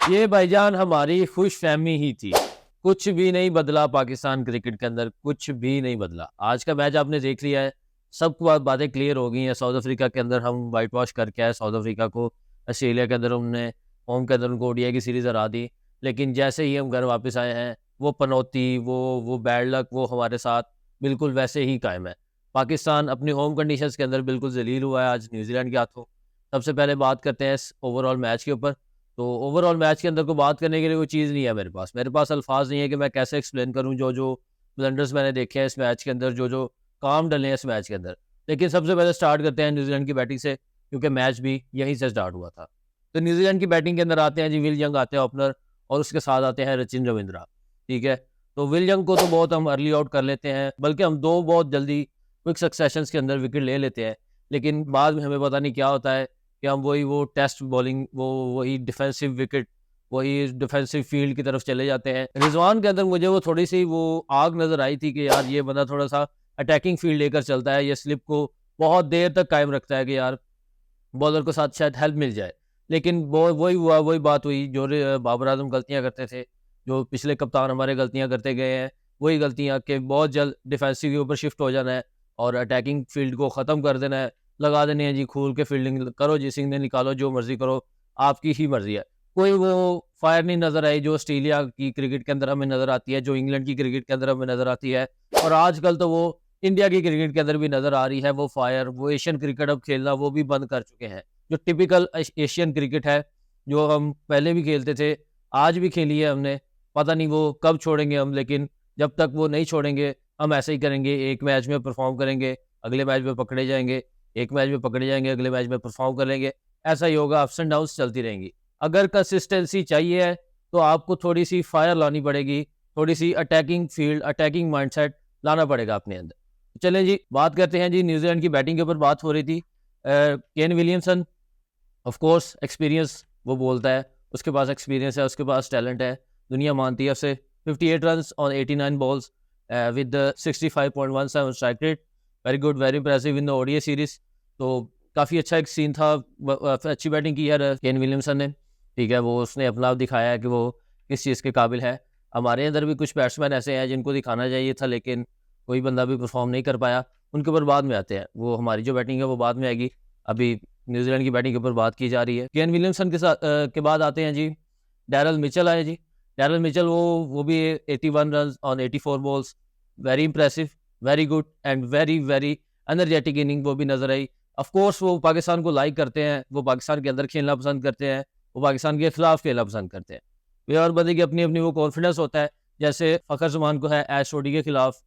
ये भाईजान हमारी खुश फहमी ही थी। कुछ भी नहीं बदला पाकिस्तान क्रिकेट के अंदर, कुछ भी नहीं बदला। आज का मैच आपने देख लिया है, सब बातें क्लियर हो गई हैं। साउथ अफ्रीका के अंदर हम वाइट वॉश करके आए साउथ अफ्रीका को। ऑस्ट्रेलिया के अंदर हमने होम के अंदर उनको ओडीआई की सीरीज हरा दी। लेकिन जैसे ही हम घर वापस आए हैं, वो पनौती, वो बैड लक, वो हमारे साथ बिल्कुल वैसे ही कायम है। पाकिस्तान अपनी होम कंडीशंस के अंदर बिल्कुल जलील हुआ है आज न्यूजीलैंड के हाथों। सबसे पहले बात करते हैं ओवरऑल मैच के ऊपर। तो ओवरऑल मैच के अंदर को बात करने के लिए कोई चीज़ नहीं है मेरे पास अल्फाज नहीं है कि मैं कैसे एक्सप्लेन करूं जो जो ब्लंडर्स मैंने देखे हैं इस मैच के अंदर, जो जो काम डले हैं इस मैच के अंदर। लेकिन सबसे पहले स्टार्ट करते हैं न्यूजीलैंड की बैटिंग से, क्योंकि मैच भी यहीं से स्टार्ट हुआ था। तो न्यूजीलैंड की बैटिंग के अंदर आते हैं जी, विल यंग आते हैं ओपनर, और उसके साथ आते हैं रचिन रविंद्रा। ठीक है, तो विल यंग को तो बहुत हम अर्ली आउट कर लेते हैं, बल्कि हम दो बहुत जल्दी क्विक सक्सेशंस के अंदर विकेट ले लेते हैं। लेकिन बाद में हमें पता नहीं क्या होता है कि हम वो टेस्ट बॉलिंग, वही डिफेंसिव विकेट, वही डिफेंसिव फील्ड की तरफ चले जाते हैं। रिजवान के अंदर मुझे वो थोड़ी सी वो आग नजर आई थी कि यार ये बंदा थोड़ा सा अटैकिंग फील्ड लेकर चलता है, ये स्लिप को बहुत देर तक कायम रखता है कि यार बॉलर को साथ शायद हेल्प मिल जाए। लेकिन वो वही हुआ, वही बात हुई जो बाबर आजम गलतियां करते थे, जो पिछले कप्तान हमारे गलतियां करते गए हैं, वही गलतियां कि बहुत जल्द डिफेंसिव के ऊपर शिफ्ट हो जाना है और अटैकिंग फील्ड को ख़त्म कर देना है, लगा देने हैं जी खोल के फील्डिंग करो जी, सिंह ने निकालो जो मर्जी करो, आपकी ही मर्जी है। कोई वो फायर नहीं नजर आई जो ऑस्ट्रेलिया की क्रिकेट के अंदर हमें नजर आती है, जो इंग्लैंड की क्रिकेट के अंदर हमें नजर आती है, और आजकल तो वो इंडिया की क्रिकेट के अंदर भी नजर आ रही है वो फायर। वो एशियन क्रिकेट अब खेलना वो भी बंद कर चुके हैं। जो टिपिकल एशियन क्रिकेट है, जो हम पहले भी खेलते थे, आज भी खेली है हमने, पता नहीं वो कब छोड़ेंगे हम। लेकिन जब तक वो नहीं छोड़ेंगे हम ऐसे ही करेंगे, एक मैच में परफॉर्म करेंगे, अगले मैच में पकड़े जाएंगे, एक मैच में पकड़े जाएंगे, अगले मैच में परफॉर्म करेंगे। ऐसा ही होगा, अप्स एंड डाउन्स चलती रहेंगी। अगर कंसिस्टेंसी चाहिए है तो आपको थोड़ी सी फायर लानी पड़ेगी, थोड़ी सी अटैकिंग फील्ड, अटैकिंग माइंडसेट लाना पड़ेगा अपने अंदर। चलें जी, बात करते हैं जी न्यूजीलैंड की बैटिंग के ऊपर बात हो रही थी। Kane Williamson, of course experience वो बोलता है, उसके पास एक्सपीरियंस है, उसके पास टैलेंट है, दुनिया मानती है उसे। 58 runs on 89 balls with 65.17 strike rate, very good, very impressive in the ODI series. तो काफ़ी अच्छा एक सीन था, अच्छी बैटिंग की यार केन विलियमसन ने। ठीक है, वो उसने अपना दिखाया है कि वो किस चीज़ के काबिल है। हमारे अंदर भी कुछ बैट्समैन ऐसे हैं जिनको दिखाना चाहिए था, लेकिन कोई बंदा भी परफॉर्म नहीं कर पाया। उनके ऊपर बाद में आते हैं, वो हमारी जो बैटिंग है वो बाद में आएगी। अभी न्यूजीलैंड की बैटिंग के ऊपर बात की जा रही है। केन विलियमसन के साथ के बाद आते हैं जी डैरल मिचेल आए जी। डैरल मिचेल वो भी 81 run on 84 balls, very impressive, very good and very very energetic inning वो भी नजर आई। ऑफ कोर्स वो पाकिस्तान को लाइक करते हैं, वो पाकिस्तान के अंदर खेलना पसंद करते हैं, वो पाकिस्तान के खिलाफ खेलना पसंद करते हैं। वे और बंदे की अपनी अपनी वो कॉन्फिडेंस होता है। जैसे फ़खर जमान को है एश रोडी के खिलाफ,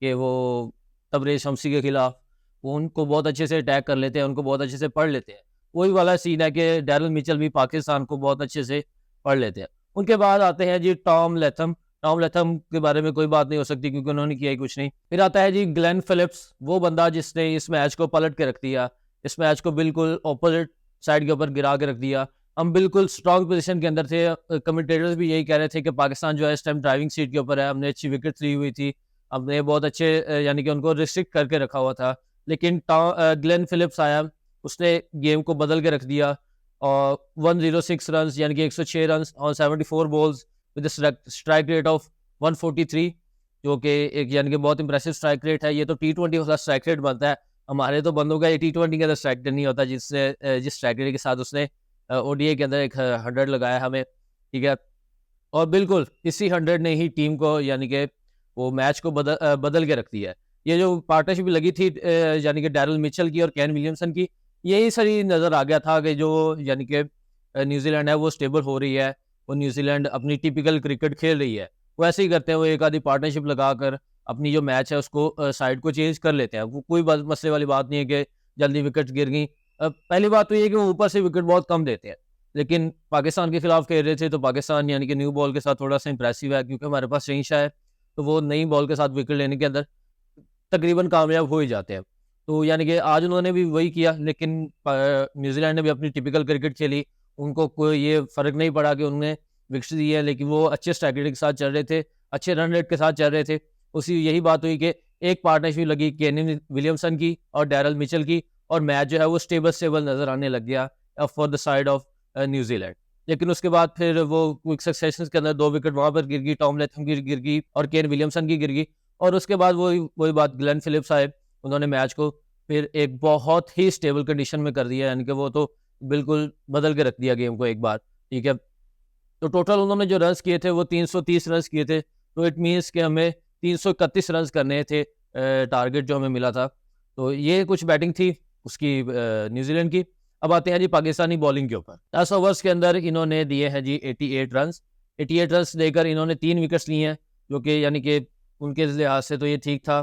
कि वो तबरेज शमसी के खिलाफ, वो उनको बहुत अच्छे से अटैक कर लेते हैं, उनको बहुत अच्छे से पढ़ लेते हैं। वही वाला सीन है कि डैरल मिचेल भी पाकिस्तान को बहुत अच्छे से पढ़ लेते हैं। उनके बाद आते हैं जी टॉम लेथम। टॉम लेथम के बारे में कोई बात नहीं हो सकती क्योंकि उन्होंने किया ही कुछ नहीं। फिर आता है जी ग्लेन फिलिप्स, वो बंदा जिसने इस मैच को पलट के रख दिया, इस मैच को बिल्कुल ऑपोजिट साइड के ऊपर गिरा के रख दिया। हम बिल्कुल स्ट्रॉन्ग पोजीशन के अंदर थे, कमेंटेटर्स भी यही कह रहे थे कि पाकिस्तान जो है इस टाइम ड्राइविंग सीट के ऊपर है, हमने अच्छी विकेट ली हुई थी, हमने बहुत अच्छे यानी कि उनको रिस्ट्रिक्ट करके रखा हुआ था। लेकिन ग्लेन फिलिप्स आया, उसने गेम को बदल के रख दिया, और 106 रन यानी कि 106 रन और 74 balls with strike rate of 143, जो कि एक यानी कि बहुत इंप्रेसिव स्ट्राइक रेट है। ये तो T20 वाला स्ट्राइक रेट बनता है, हमारे तो बंदों का ये T20 के अंदर स्ट्राइक रेट नहीं होता, जिस स्ट्राइक रेट के साथ उसने ओडीआई के अंदर एक 100 लगाया हमें। ठीक है, और बिल्कुल इसी 100 ने ही टीम को यानी कि वो मैच को बदल के रख दिया है। ये जो पार्टनरशिप लगी थी यानी कि डैरल मिचेल की और केन विलियमसन की, यही सही नज़र आ गया था कि जो यानी कि न्यूजीलैंड है वो स्टेबल हो रही है, वो न्यूजीलैंड अपनी टिपिकल क्रिकेट खेल रही है। वो ऐसे ही करते हैं, वो एक आधी पार्टनरशिप लगाकर अपनी जो मैच है उसको साइड को चेंज कर लेते हैं। वो कोई मसले वाली बात नहीं है कि जल्दी विकेट गिर गई। पहली बात तो ये है कि वो ऊपर से विकेट बहुत कम देते हैं। लेकिन पाकिस्तान के खिलाफ खेल रहे थे तो पाकिस्तान यानी कि न्यू बॉल के साथ थोड़ा सा इंप्रेसिव है, क्योंकि हमारे पास शहंशाह है, तो वो नई बॉल के साथ विकेट लेने के अंदर तकरीबन कामयाब हो ही जाते हैं। तो यानी कि आज उन्होंने भी वही किया, लेकिन न्यूजीलैंड ने भी अपनी टिपिकल क्रिकेट खेली। उनको कोई ये फ़र्क नहीं पड़ा कि उन्होंने विकेट दिए हैं, लेकिन वो अच्छे स्ट्राइक रेट के साथ चल रहे थे, अच्छे रन रेट के साथ चल रहे थे। उसी यही बात हुई कि एक पार्टनरशिप लगी केन विलियमसन की और डैरल मिचेल की, और मैच जो है वो स्टेबल स्टेबल नज़र आने लग गया for the side of New Zealand. लेकिन उसके बाद फिर वो क्विक सक्सेशन के अंदर 2 विकेट वहां पर गिर गई, टॉम लेथम की गिर गई और केन विलियमसन की गिर गई। और उसके बाद वही बात, ग्लेन फिलिप्स आए, उन्होंने मैच को फिर एक बहुत ही स्टेबल कंडीशन में कर दिया, यानी कि वो तो बिल्कुल बदल के रख दिया गेम को एक बार। ठीक है, तो टोटल उन्होंने जो रन किए थे वो 330 रन किए थे। तो इट मीन्स कि हमें 331 रन करने थे, टारगेट जो हमें मिला था। तो ये कुछ बैटिंग थी उसकी न्यूजीलैंड की। अब आते हैं जी पाकिस्तानी बॉलिंग के ऊपर। 10 ओवर्स के अंदर इन्होंने दिए हैं जी 88 रन। 88 रन देकर इन्होंने 3 विकेट्स लिए हैं, जो कि यानी कि उनके लिहाज से तो ये ठीक था,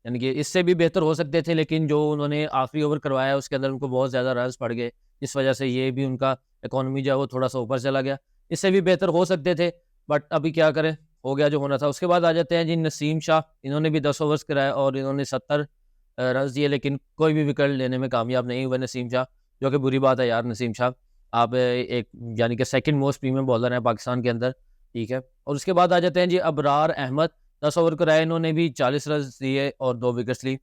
यानी कि इससे भी बेहतर हो सकते थे, लेकिन जो उन्होंने आखिरी ओवर करवाया उसके अंदर उनको बहुत ज़्यादा रन पड़ गए, इस वजह से ये भी उनका इकॉनमी जो है वो थोड़ा सा ऊपर चला गया। इससे भी बेहतर हो सकते थे, बट अभी क्या करें, हो गया जो होना था। उसके बाद आ जाते हैं जी नसीम शाह, इन्होंने भी 10 ओवर्स कराए और इन्होंने 70 रन दिए, लेकिन कोई भी विकेट लेने में कामयाब नहीं हुए नसीम शाह, जो कि बुरी बात है यार। नसीम शाह आप एक यानी कि सेकंड मोस्ट प्रीमियम बॉलर हैं पाकिस्तान के अंदर। ठीक है, और उसके बाद आ जाते हैं जी अबरार अहमद, 10 ओवर कराए, इन्होंने भी 40 रन दिए और 2 विकेट्स ली।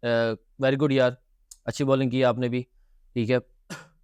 वेरी गुड यार, अच्छी बॉलिंग की आपने भी। ठीक है,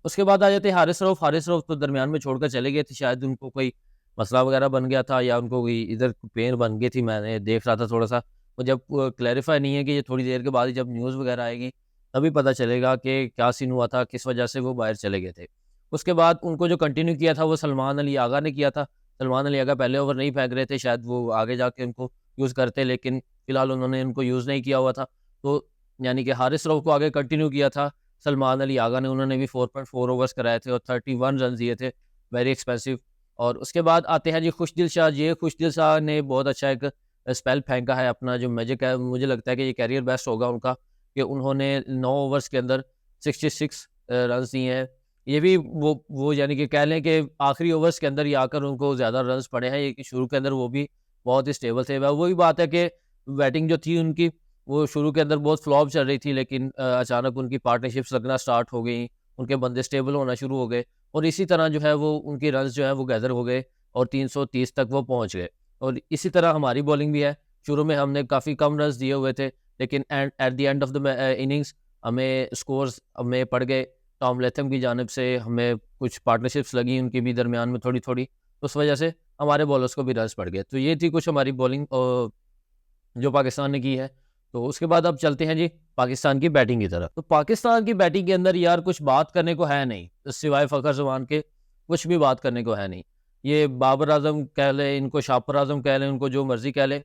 उसके बाद आ जाते हैं हारिस रऊफ। हारिस रऊफ तो दरमियान में छोड़कर चले गए थे, शायद उनको कोई मसला वगैरह बन गया था या उनको कोई इधर पेन बन गई थी, मैंने देख रहा था थोड़ा सा। वो जब क्लैरिफाई नहीं है कि ये थोड़ी देर के बाद ही जब न्यूज़ वगैरह आएगी तभी पता चलेगा कि क्या सीन हुआ था, किस वजह से वो बाहर चले गए थे। उसके बाद उनको जो कंटिन्यू किया था वो सलमान अली आगा ने किया था। सलमान अली आगा पहले ओवर नहीं फेंक रहे थे, शायद वो आगे जाके उनको यूज़ करते, लेकिन फिलहाल उन्होंने उनको यूज़ नहीं किया हुआ था। तो यानी कि हारिस रऊफ को आगे कंटिन्यू किया था सलमान अली आगा ने, उन्होंने भी 4.4 ओवर्स कराए थे और 31 रन दिए थे, वेरी एक्सपेंसिव। और उसके बाद आते हैं जी खुशदिल शाह। ये खुशदिल शाह ने बहुत अच्छा एक स्पेल फेंका है अपना, जो मुझे लगता है कि ये कैरियर बेस्ट होगा उनका, कि उन्होंने 9 ओवर्स के अंदर 66 रन दिए हैं। ये भी वो यानी कि कह लें कि आखिरी ओवर्स के अंदर ही आकर उनको ज़्यादा रन पड़े हैं, ये कि शुरू के अंदर वो भी बहुत ही स्टेबल थे। वही बात है कि बैटिंग जो थी उनकी वो शुरू के अंदर बहुत फ्लॉप चल रही थी, लेकिन अचानक उनकी पार्टनरशिप्स लगना स्टार्ट हो गई, उनके बंदे स्टेबल होना शुरू हो गए और इसी तरह जो है वो उनके रन्स जो है वो गैदर हो गए और 330 तक वो पहुंच गए। और इसी तरह हमारी बॉलिंग भी है, शुरू में हमने काफ़ी कम रन्स दिए हुए थे, लेकिन at the end of the innings हमें स्कोर्स हमें पड़ गए। टॉम लेथम की जानिब से हमें कुछ पार्टनरशिप्स लगी उनके भी दरमियान में थोड़ी थोड़ी, उस वजह से हमारे बॉलर्स को भी रन्स पड़ गए। तो ये थी कुछ हमारी बॉलिंग जो पाकिस्तान ने की है। तो उसके बाद अब चलते हैं जी पाकिस्तान की बैटिंग की तरफ। तो पाकिस्तान की बैटिंग के अंदर यार कुछ बात करने को है नहीं, सिवाय फ़खर जमान के कुछ भी बात करने को है नहीं। ये बाबर आजम कह ले, इनको शापर आजम कह ले, उनको जो मर्जी कह ले,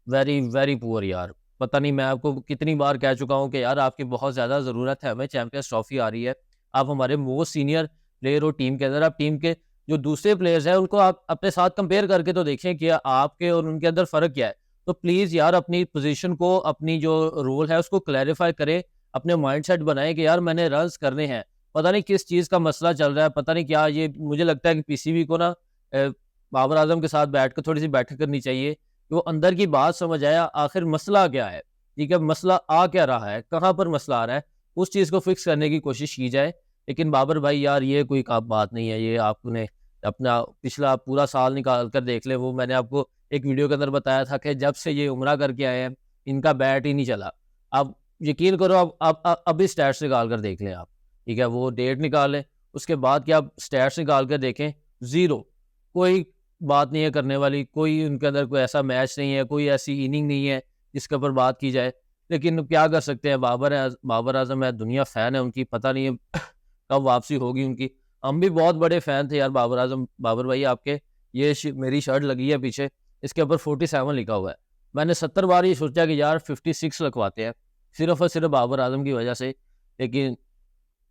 वेरी वेरी पुअर यार। पता नहीं, मैं आपको कितनी बार कह चुका हूँ कि यार आपकी बहुत ज़्यादा ज़रूरत है, हमें चैंपियंस ट्रॉफी आ रही है, आप हमारे मोस्ट सीनियर प्लेयर हो टीम के अंदर। आप टीम के जो दूसरे प्लेयर्स हैं उनको आप अपने साथ कंपेयर करके तो देखें कि आपके और उनके अंदर फ़र्क क्या है। तो प्लीज़ यार अपनी पोजीशन को, अपनी जो रोल है उसको क्लैरिफाई करें, अपने माइंडसेट बनाएं कि यार मैंने रन्स करने हैं। पता नहीं किस चीज़ का मसला चल रहा है, पता नहीं क्या, ये मुझे लगता है कि पीसीबी को ना बाबर आजम के साथ बैठ कर थोड़ी सी बैठक करनी चाहिए कि वो अंदर की बात समझ आया, आखिर मसला क्या है। ठीक है, मसला आ क्या रहा है, कहाँ पर मसला आ रहा है, उस चीज़ को फिक्स करने की कोशिश की जाए। लेकिन बाबर भाई यार ये कोई बात नहीं है, ये आपने अपना पिछला पूरा साल निकाल कर देख ले। वो मैंने आपको एक वीडियो के अंदर बताया था कि जब से ये उम्रा करके आए हैं इनका बैट ही नहीं चला। आप यकीन करो, अब अभी स्टैट्स निकाल कर देख लें आप। ठीक है, वो डेट निकाल लें, उसके बाद क्या आप स्टैट्स निकाल कर देखें, ज़ीरो, कोई बात नहीं है करने वाली, कोई उनके अंदर कोई ऐसा मैच नहीं है, कोई ऐसी इनिंग नहीं है जिसके ऊपर बात की जाए। लेकिन क्या कर सकते हैं, बाबर आजम है, दुनिया फ़ैन है उनकी, पता नहीं है कब वापसी होगी उनकी। हम भी बहुत बड़े फ़ैन थे यार बाबर आजम, बाबर भाई आपके। ये मेरी शर्ट लगी है पीछे, इसके ऊपर 47 लिखा हुआ है। मैंने 70 बार ये सोचा कि यार 56 लिखवाते हैं, सिर्फ़ और सिर्फ बाबर आजम की वजह से। लेकिन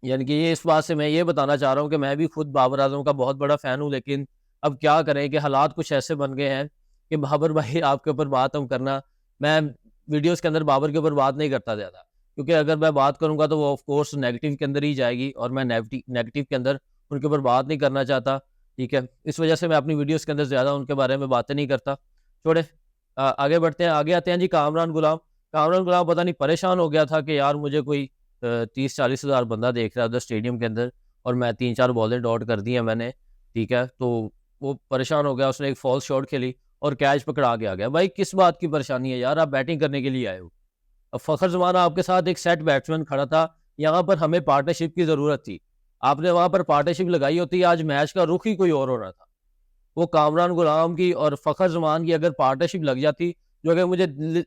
यानी कि ये इस बात से मैं ये बताना चाह रहा हूँ कि मैं भी खुद बाबर आजम का बहुत बड़ा फ़ैन हूँ, लेकिन अब क्या करें कि हालात कुछ ऐसे बन गए हैं कि बाबर भाई आपके ऊपर बात हम करना, मैं वीडियोज़ के अंदर बाबर के ऊपर बात नहीं करता ज़्यादा, क्योंकि अगर मैं बात करूँगा तो वो ऑफ कोर्स नेगेटिव के अंदर ही जाएगी और मैं नेगेटिव के अंदर उनके ऊपर बात नहीं करना चाहता। ठीक है, इस वजह से मैं अपनी वीडियोज़ के अंदर ज़्यादा उनके बारे में बातें नहीं करता। छोड़े, आगे बढ़ते हैं, आगे आते हैं जी कामरान गुलाम। कामरान गुलाम पता नहीं परेशान हो गया था कि यार मुझे कोई 30-40 हज़ार बंदा देख रहा है उधर स्टेडियम के अंदर और मैं 3-4 बॉलें डॉट कर दी हैं मैंने। ठीक है, तो वो परेशान हो गया, उसने एक फॉल्स शॉट खेली और कैच पकड़ा के आ गया। भाई किस बात की परेशानी है यार, आप बैटिंग करने के लिए आए हो। अब फ़खर ज़मान आपके साथ एक सेट बैट्समैन खड़ा था, यहाँ पर हमें पार्टनरशिप की ज़रूरत थी। आपने वहां पर पार्टनरशिप लगाई होती, आज मैच का रुख ही कोई और हो रहा था। वो कामरान गुलाम की और फ़खर जमान की अगर पार्टनरशिप लग जाती, जो अगर मुझे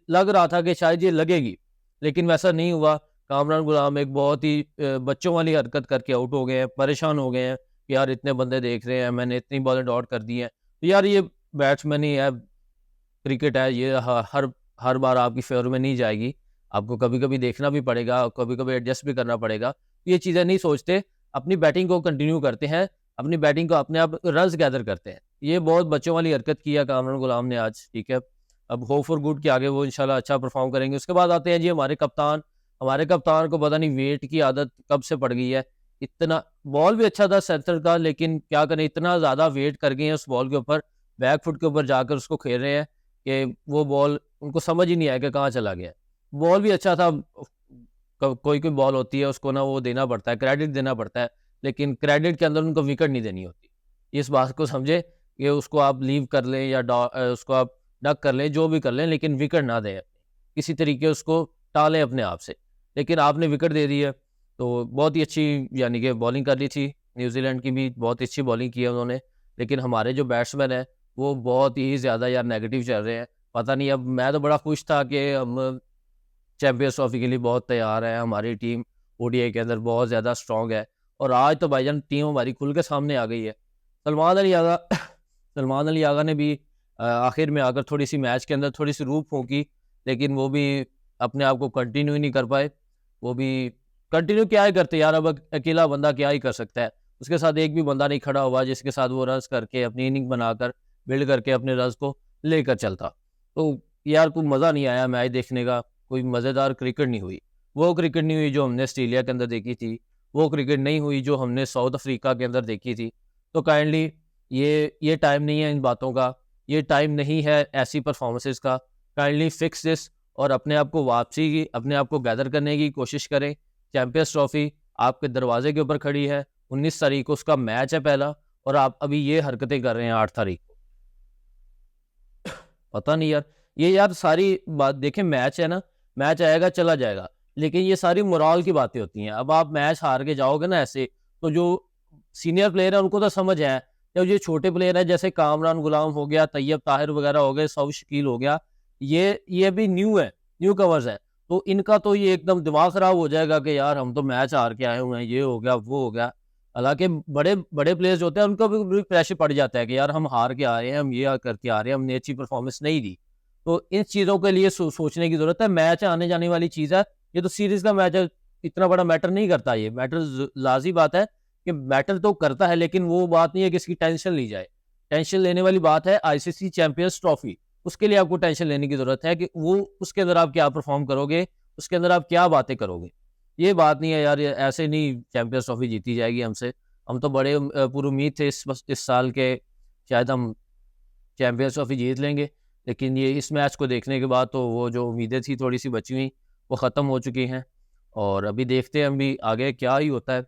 लग रहा था कि शायद ये लगेगी, लेकिन वैसा नहीं हुआ। कामरान गुलाम एक बहुत ही बच्चों वाली हरकत करके आउट हो गए हैं, परेशान हो गए हैं कि यार इतने बंदे देख रहे हैं, मैंने इतनी बॉलें डॉट कर दी हैं। तो यार ये बैट्समैन ही है, क्रिकेट है, ये हर हर बार आपकी फेवर में नहीं जाएगी। आपको कभी-कभी देखना भी पड़ेगा, कभी-कभी एडजस्ट भी करना पड़ेगा। ये चीज़ें नहीं सोचते, अपनी बैटिंग को कंटिन्यू करते हैं, अपनी बैटिंग को अपने आप रन्स गैदर करते हैं। ये बहुत बच्चों वाली हरकत की है कामरान गुलाम ने आज, ठीक है। अब होप फॉर गुड कि आगे वो इंशाल्लाह अच्छा परफ़ॉर्म करेंगे। उसके बाद आते हैं जी हमारे कप्तान को पता नहीं वेट की आदत कब से पड़ गई है। इतना बॉल भी अच्छा था सेंटर का, लेकिन क्या करें इतना ज़्यादा वेट कर गए हैं उस बॉल के ऊपर, बैक फुट के ऊपर जाकर उसको खेल रहे हैं कि वो बॉल उनको समझ ही नहीं आया कि कहाँ चला गया। बॉल भी अच्छा था, कोई-कोई बॉल होती है उसको ना वो देना पड़ता है, क्रेडिट देना पड़ता है, लेकिन क्रेडिट के अंदर उनको विकेट नहीं देनी होती। इस बात को समझें कि उसको आप लीव कर लें या उसको आप डक कर लें, जो भी कर लें, लेकिन विकेट ना दें। किसी तरीके उसको टालें अपने आप से। लेकिन आपने विकेट दे दी है, तो बहुत ही अच्छी यानी कि बॉलिंग कर ली थी, न्यूज़ीलैंड की भी बहुत अच्छी बॉलिंग की है उन्होंने। लेकिन हमारे जो बैट्समैन हैं, वो बहुत ही ज़्यादा यार नेगेटिव चल रहे हैं। पता नहीं, अब मैं तो बड़ा खुश था कि हम चैंपियंस ट्रॉफी के लिए बहुत तैयार है, हमारी टीम ओडीआई के अंदर बहुत ज़्यादा स्ट्रॉन्ग है, और आज तो भाईजान टीम हमारी खुल के सामने आ गई है। सलमान अली आगा सलमान अली आगा ने भी आखिर में आकर थोड़ी-सी मैच के अंदर थोड़ी-सी रूह फूँकी, लेकिन वो भी अपने आप को कंटिन्यू ही नहीं कर पाए। वो भी कंटिन्यू क्या ही करते यार, अब अकेला बंदा क्या ही कर सकता है। उसके साथ एक भी बंदा नहीं खड़ा हुआ जिसके साथ वो रन्स करके अपनी इनिंग बनाकर, बिल्ड करके अपने रन्स को लेकर चलता। तो यार कोई मज़ा नहीं आया मैच देखने का, कोई मज़ेदार क्रिकेट नहीं हुई। वो क्रिकेट नहीं हुई जो हमने ऑस्ट्रेलिया के अंदर देखी थी, वो क्रिकेट नहीं हुई जो हमने साउथ अफ्रीका के अंदर देखी थी। तो काइंडली ये टाइम नहीं है इन बातों का, ये टाइम नहीं है ऐसी परफ़ॉर्मेंसेज़ का। काइंडली फिक्स दिस और अपने आप को वापसी की, अपने आप को गैदर करने की कोशिश करें। चैंपियंस ट्रॉफ़ी आपके दरवाज़े के ऊपर खड़ी है, 19 तारीख को उसका मैच है पहला, और आप अभी ये हरकतें कर रहे हैं 8 तारीख को। पता नहीं यार, ये यार सारी बात देखें, मैच है ना, मैच आएगा चला जाएगा, लेकिन ये सारी मोरल की बातें होती हैं। अब आप मैच हार के जाओगे ना ऐसे, तो जो सीनियर प्लेयर है उनको तो समझ है, या जो छोटे प्लेयर है जैसे कामरान गुलाम हो गया, तैयब ताहिर वगैरह हो गए, सौफ शकील हो गया, ये भी न्यू है, न्यू कवर्स है। तो इनका तो ये एकदम दिमाग खराब हो जाएगा कि यार हम तो मैच हार के आए हुए हैं, ये हो गया, वो हो गया। हालाँकि बड़े बड़े प्लेयर्स होते हैं उनको भी प्रेशर पड़ जाता है कि यार हम हार के आ रहे हैं, हम ये करके आ रहे हैं, हमने अच्छी परफॉर्मेंस नहीं दी। तो इन चीज़ों के लिए सोचने की ज़रूरत है। मैच आने जाने वाली चीज़ है, ये तो सीरीज़ का मैच है, इतना बड़ा मैटर नहीं करता ये। मैटर लाज़ी बात है कि मैटर तो करता है, लेकिन वो बात नहीं है कि इसकी टेंशन ली जाए। टेंशन लेने वाली बात है आईसीसी चैंपियंस ट्रॉफी, उसके लिए आपको टेंशन लेने की ज़रूरत है कि वो उसके अंदर आप क्या परफ़ॉर्म करोगे, उसके अंदर आप क्या बातें करोगे। ये बात नहीं है यार, ये ऐसे नहीं चैंपियंस ट्रॉफी जीती जाएगी हमसे। हम तो बड़े पुरुम्मीद थे इस साल के, शायद हम चैंपियंस ट्रॉफी जीत लेंगे। लेकिन ये इस मैच को देखने के बाद तो वो जो उम्मीदें थी थोड़ी-सी बची हुई, वो ख़त्म हो चुकी हैं, और अभी देखते हैं हम भी आगे क्या ही होता है।